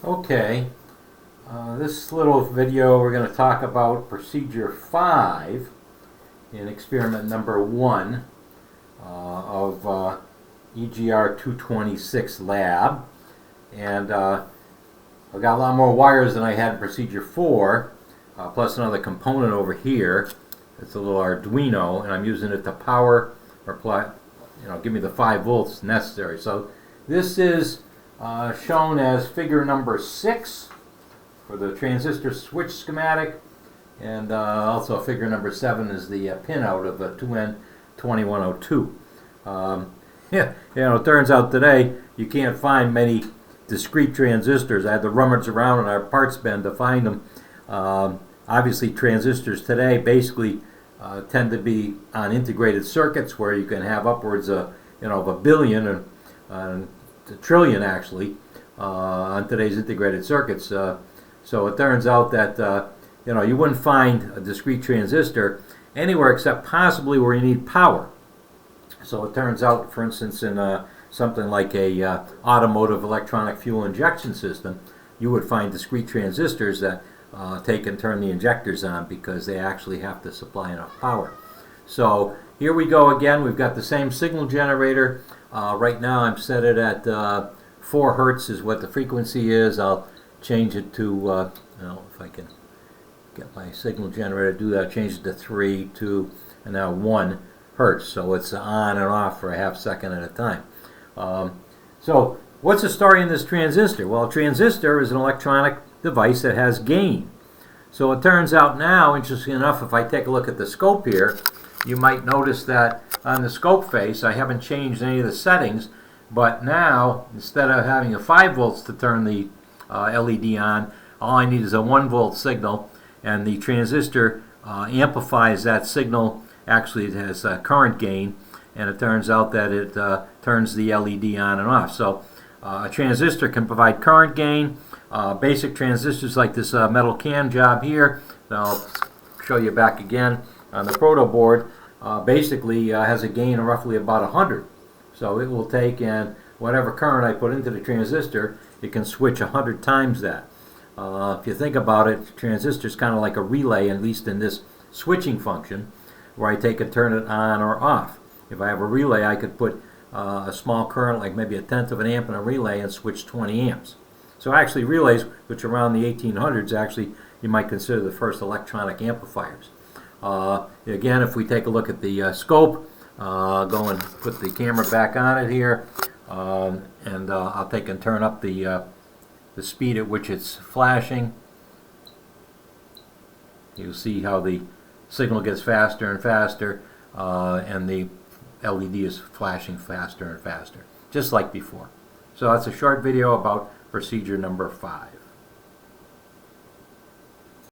Okay, this little video we're going to talk about procedure 5 in experiment number 1 of EGR-226 lab. And I've got a lot more wires than I had in procedure 4, plus another component over here. It's a little Arduino, and I'm using it to power or give me the 5 volts necessary. So this is shown as figure number 6 for the transistor switch schematic, and also figure number 7 is the pinout of a 2N2102. It turns out today you can't find many discrete transistors. I had to rummage around in our parts bin to find them. Obviously, transistors today basically tend to be on integrated circuits where you can have upwards of a billion and a trillion actually on today's integrated circuits. So it turns out that you wouldn't find a discrete transistor anywhere except possibly where you need power. So it turns out, for instance, in something like a automotive electronic fuel injection system, you would find discrete transistors that take and turn the injectors on because they actually have to supply enough power. So here we go again. We've got the same signal generator. Right now I'm set it at 4 hertz is what the frequency is. I'll change it to, if I can get my signal generator to do that, change it to 3, 2, and now 1 hertz. So it's on and off for a half second at a time. So what's the story in this transistor? Well, a transistor is an electronic device that has gain. So it turns out now, interesting enough, if I take a look at the scope here, you might notice that on the scope face I haven't changed any of the settings, but now instead of having a 5 volts to turn the LED on, all I need is a 1 volt signal, and the transistor amplifies that signal. Actually, it has a current gain, and it turns out that it turns the LED on and off. So a transistor can provide current gain. Basic transistors like this metal cam job here, I'll show you back again on the proto board, basically has a gain of roughly about 100. So it will take, and whatever current I put into the transistor, it can switch 100 times that. If you think about it, transistor is kind of like a relay, at least in this switching function, where I take and turn it on or off. If I have a relay, I could put a small current, like maybe 1/10 of an amp in a relay, and switch 20 amps. So actually relays, which around the 1800s, actually you might consider the first electronic amplifiers. Again, if we take a look at the scope, go and put the camera back on it here, and I'll take and turn up the speed at which it's flashing. You'll see how the signal gets faster and faster, and the LED is flashing faster and faster, just like before. So that's a short video about procedure number 5.